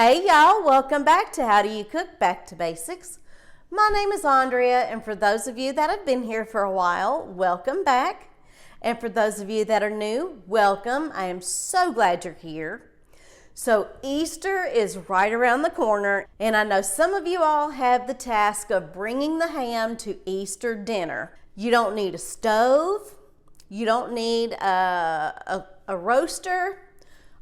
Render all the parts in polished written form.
Hey y'all, welcome back to How Do You Cook? Back to Basics. My name is Andrea, and for those of you that have been here for a while, welcome back. And for those of you that are new, welcome. I am so glad you're here. So Easter is right around the corner, and I know some of you all have the task of bringing the ham to Easter dinner. You don't need a stove, you don't need a roaster.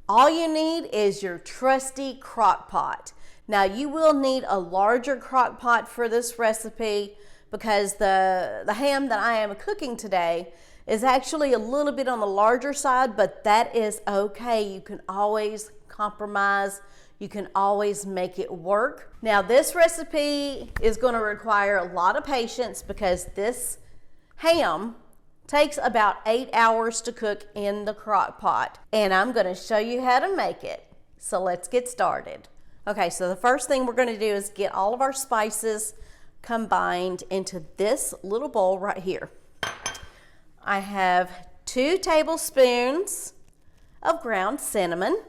All you need is your trusty crock pot. Now you will need a larger crock pot for this recipe because the ham that I am cooking today is actually a little bit on the larger side, but that is okay. You can always compromise. You can always make it work. Now this recipe is going to require a lot of patience because this ham takes about 8 hours to cook in the crock pot, and I'm going to show you how to make it. So let's get started. Okay, so the first thing we're going to do is get all of our spices combined into this little bowl right here. I have 2 tablespoons of ground cinnamon.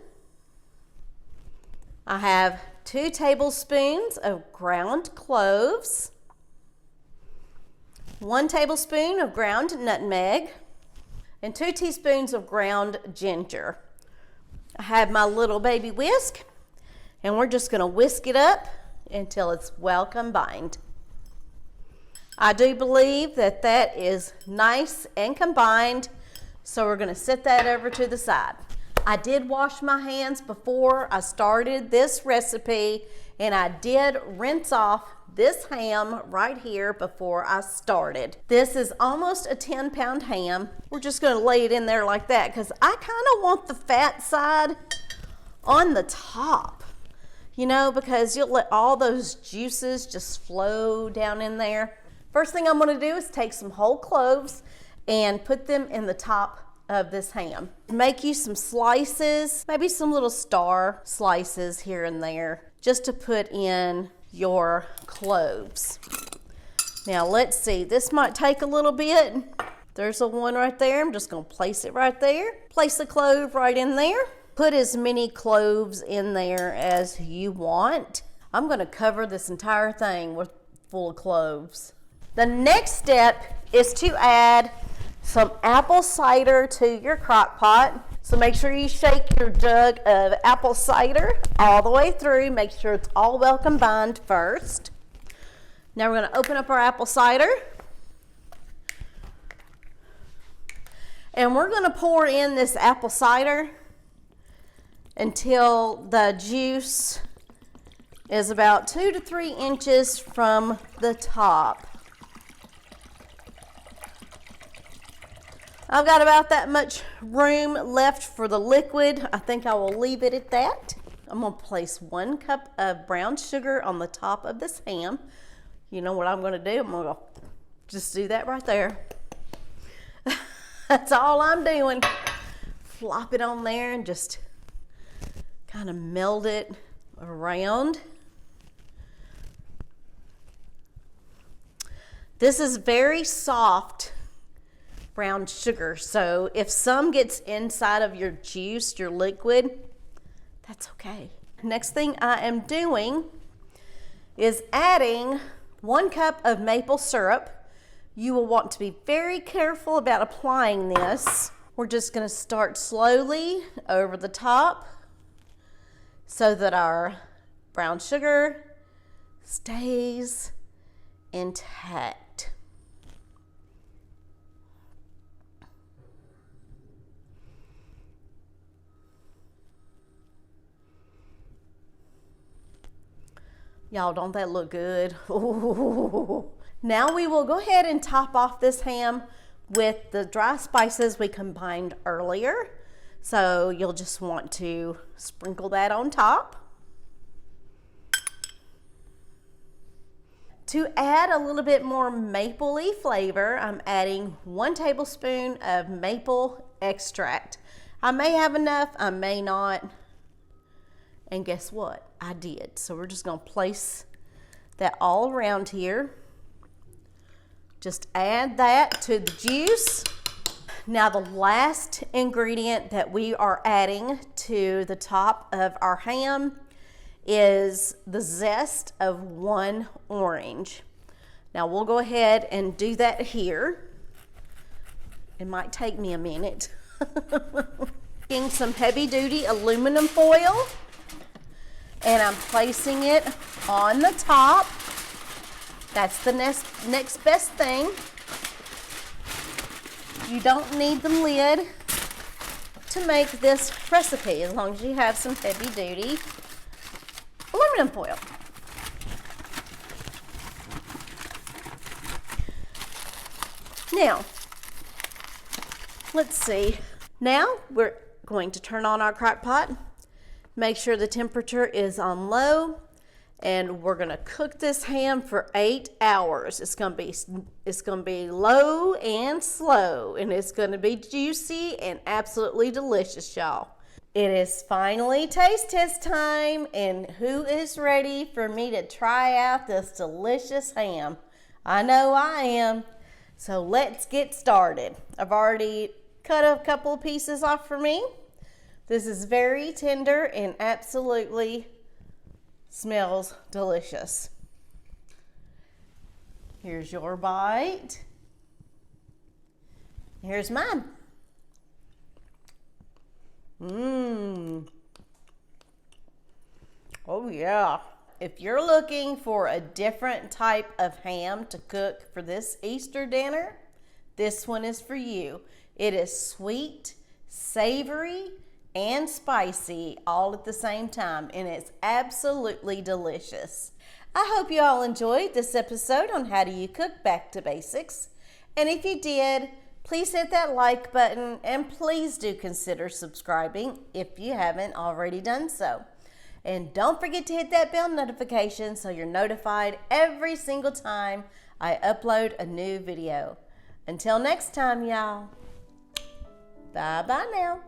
I have 2 tablespoons of ground cloves, 1 tablespoon of ground nutmeg, and 2 teaspoons of ground ginger. I have my little baby whisk, and we're just going to whisk it up until it's well combined. I do believe that that is nice and combined, so we're going to set that over to the side. I did wash my hands before I started this recipe, and I did rinse off this ham right here before I started. This is almost a 10-pound ham. We're just going to lay it in there like that because I kind of want the fat side on the top, you know, because you'll let all those juices just flow down in there. First thing I'm going to do is take some whole cloves and put them in the top of this ham. Make you some slices, maybe some little star slices here and there, just to put in your cloves. Now let's see, this might take a little bit. There's a one right there. I'm just going to place it right there. Place a clove right in there. Put as many cloves in there as you want. I'm going to cover this entire thing with full of cloves. The next step is to add some apple cider to your crock pot. So make sure you shake your jug of apple cider all the way through. Make sure it's all well combined first. Now we're going to open up our apple cider. And we're going to pour in this apple cider until the juice is about 2 to 3 inches from the top. I've got about that much room left for the liquid. I think I will leave it at that. I'm going to place 1 cup of brown sugar on the top of this ham. You know what I'm going to do? I'm going to just do that right there. That's all I'm doing. Flop it on there and just kind of meld it around. This is very soft brown sugar, so if some gets inside of your juice, your liquid, that's okay. Next thing I am doing is adding 1 cup of maple syrup. You will want to be very careful about applying this. We're just going to start slowly over the top so that our brown sugar stays intact. Y'all, don't that look good? Ooh. Now we will go ahead and top off this ham with the dry spices we combined earlier. So you'll just want to sprinkle that on top. To add a little bit more mapley flavor, I'm adding 1 tablespoon of maple extract. I may have enough, I may not. And guess what? I did. So we're just going to place that all around here. Just add that to the juice. Now the last ingredient that we are adding to the top of our ham is the zest of 1 orange. Now we'll go ahead and do that here. It might take me a minute. Taking some heavy duty aluminum foil, and I'm placing it on the top. That's the next best thing. You don't need the lid to make this recipe as long as you have some heavy duty aluminum foil. Now, let's see. Now we're going to turn on our crock pot. Make sure the temperature is on low, and we're gonna cook this ham for 8 hours. It's gonna be low and slow, and it's gonna be juicy and absolutely delicious, y'all. It is finally taste test time, and who is ready for me to try out this delicious ham? I know I am. So let's get started. I've already cut a couple of pieces off for me. This is very tender and absolutely smells delicious. Here's your bite. Here's mine. Oh yeah. If you're looking for a different type of ham to cook for this Easter dinner, this one is for you. It is sweet, savory, and spicy all at the same time, and it's absolutely delicious. I hope you all enjoyed this episode on how do you cook back to basics. And if you did, please hit that like button, and please do consider subscribing if you haven't already done so. And don't forget to hit that bell notification so you're notified every single time I upload a new video. Until next time, y'all. Bye-bye now.